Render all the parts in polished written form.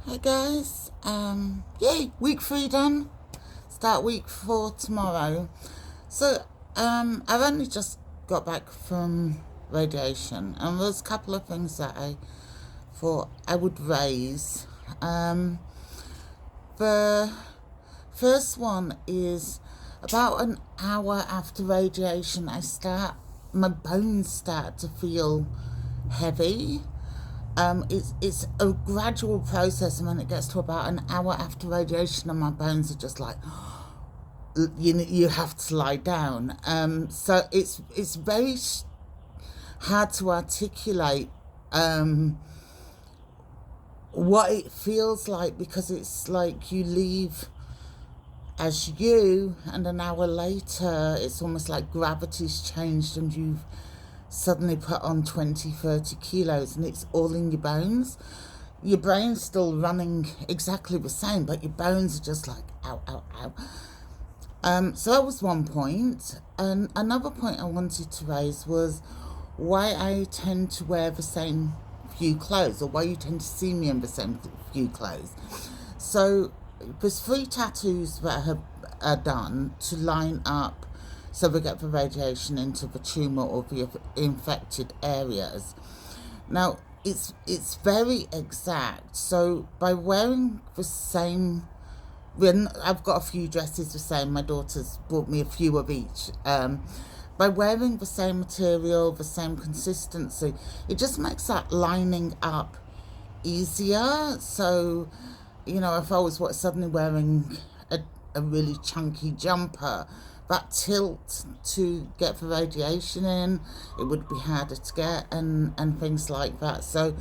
Hi guys, yay, week 3 done, start week 4 tomorrow. So, I've only just got back from radiation and there's a couple of things that I thought I would raise. The first one is about an hour after radiation, my bones start to feel heavy. It's a gradual process, and when it gets to about an hour after radiation, and my bones are just like, you have to lie down. So it's very hard to articulate what it feels like, because it's like you leave as you, and an hour later, it's almost like gravity's changed and you've suddenly put on 20-30 kilos, and it's all in your bones. Your brain's still running exactly the same, but your bones are just like ow, ow, ow. So that was one point. And another point I wanted to raise was why I tend to wear the same few clothes, or why you tend to see me in the same few clothes. So there's 3 tattoos that are done to line up so we get the radiation into the tumour or the infected areas. Now, it's very exact. So by wearing the same, when I've got a few dresses the same, my daughter's bought me a few of each. By wearing the same material, the same consistency, it just makes that lining up easier. So, if I was suddenly wearing a really chunky jumper, that tilt to get the radiation in, it would be harder to get, and things like that. So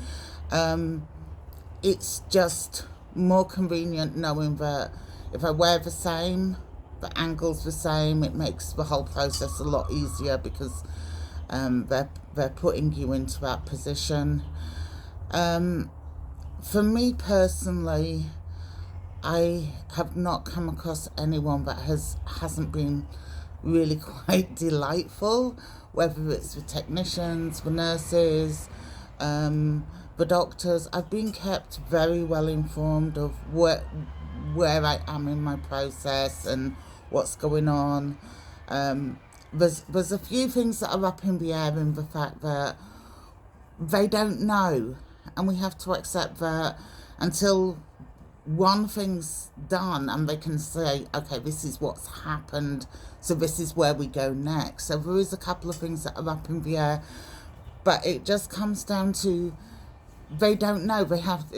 it's just more convenient knowing that if I wear the same, the angle's the same, it makes the whole process a lot easier, because they're putting you into that position. For me personally, I have not come across anyone that hasn't been really quite delightful, whether it's the technicians, the nurses, the doctors. I've been kept very well informed of where I am in my process and what's going on. There's a few things that are up in the air, in the fact that they don't know, and we have to accept that until one thing's done and they can say, okay, this is what's happened, so this is where we go next. So there is a couple of things that are up in the air, but it just comes down to they don't know. We have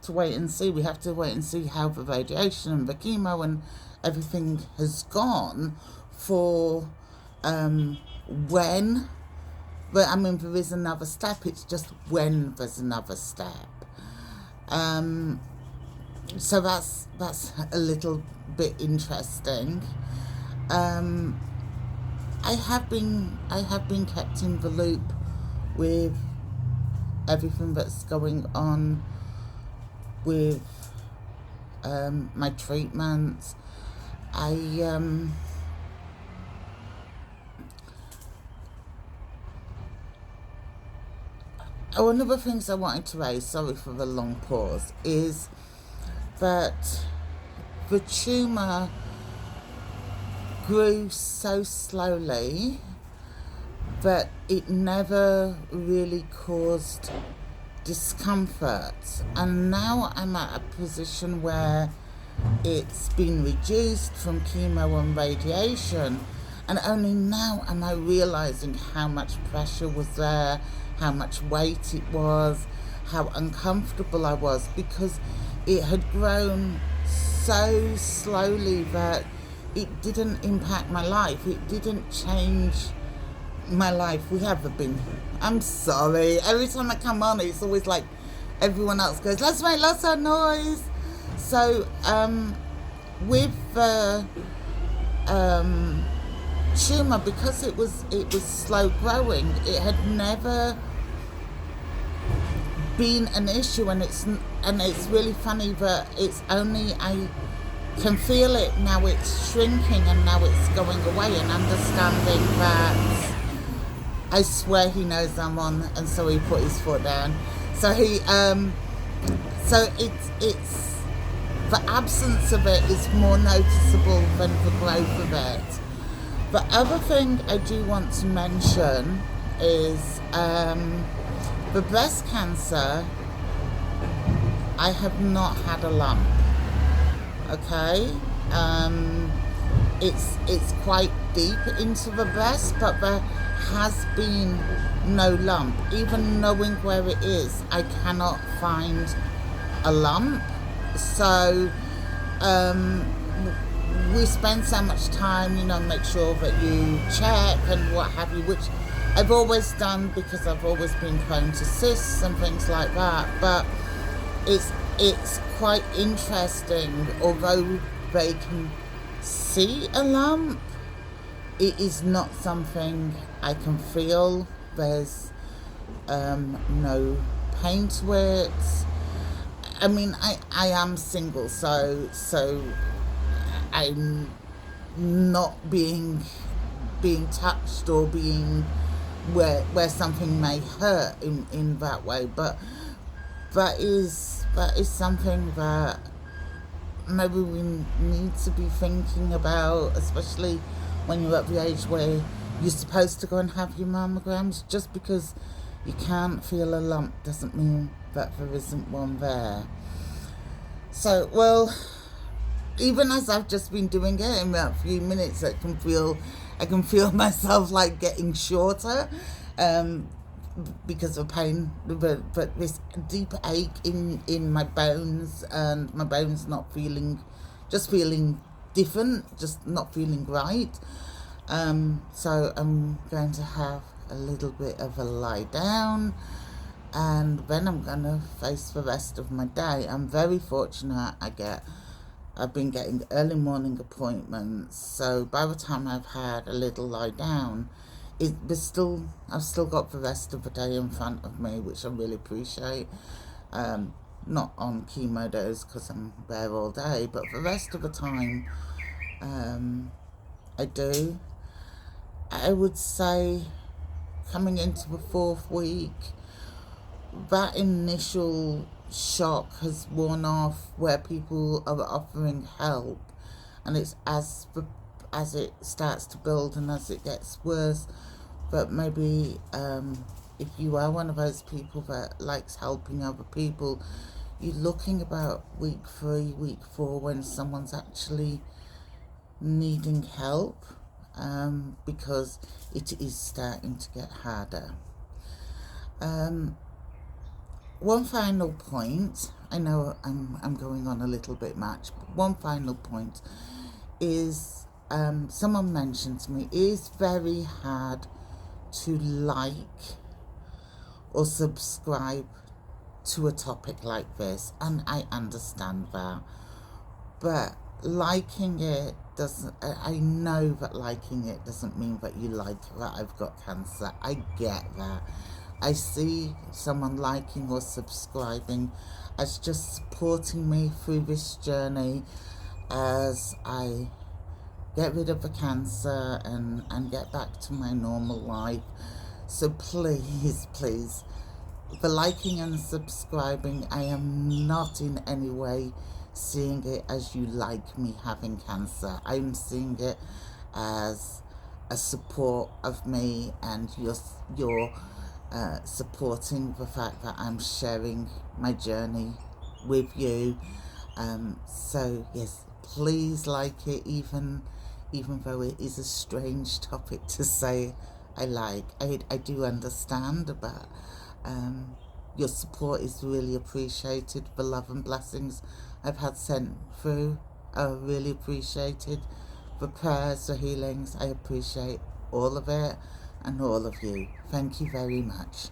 to wait and see. We have to wait and see how the radiation and the chemo and everything has gone for when. But I mean, there is another step. It's just when there's another step. So that's a little bit interesting. I have been kept in the loop with everything that's going on with my treatments. One of the things I wanted to raise, sorry for the long pause, is that the tumour grew so slowly that it never really caused discomfort. And now I'm at a position where it's been reduced from chemo and radiation, and only now am I realising how much pressure was there, how much weight it was, how uncomfortable I was, because it had grown so slowly that it didn't impact my life. It didn't change my life. I'm sorry. Every time I come on, it's always like everyone else goes, let's make lots of noise. So with the tumour, because it was slow growing, it had never been an issue, and it's really funny that it's only I can feel it now. It's shrinking and now it's going away, and understanding that I swear he knows I'm on, and so he put his foot down. So he So it's the absence of it is more noticeable than the growth of it. The other thing I do want to mention is the breast cancer. I have not had a lump. Okay, it's quite deep into the breast, but there has been no lump. Even knowing where it is, I cannot find a lump. So we spend so much time, make sure that you check and what have you, which I've always done because I've always been prone to cysts and things like that. But it's quite interesting, although they can see a lump, it is not something I can feel. There's no pain to it. I mean, I am single, so I'm not being touched or being where something may hurt in that way, but that is something that maybe we need to be thinking about, especially when you're at the age where you're supposed to go and have your mammograms. Just because you can't feel a lump doesn't mean that there isn't one there. So, well, even as I've just been doing it in about a few minutes, I can feel myself like getting shorter, because of pain, but this deep ache in my bones, and my bones not feeling, just feeling different, just not feeling right. So I'm going to have a little bit of a lie down, and then I'm going to face the rest of my day. I'm very fortunate I've been getting early morning appointments, so by the time I've had a little lie down, I've still got the rest of the day in front of me, which I really appreciate. Not on chemo dose because I'm there all day, but the rest of the time, I do. I would say coming into the 4th week, that initial shock has worn off, where people are offering help, and it's as it starts to build and as it gets worse. But maybe if you are one of those people that likes helping other people, you're looking about week 3, week 4 when someone's actually needing help, because it is starting to get harder. One final point, I know I'm going on a little bit much, but one final point is, someone mentioned to me, it is very hard to like or subscribe to a topic like this, and I understand that, but liking it doesn't, I know that liking it doesn't mean that you like that I've got cancer. I get that. I see someone liking or subscribing as just supporting me through this journey as I get rid of the cancer and get back to my normal life. So please, the liking and subscribing, I am not in any way seeing it as you like me having cancer. I'm seeing it as a support of me, and you're supporting the fact that I'm sharing my journey with you. So yes, please like it, even though it is a strange topic to say I like. I do understand, but your support is really appreciated. The love and blessings I've had sent through are really appreciated. The prayers, the healings, I appreciate all of it, and all of you. Thank you very much.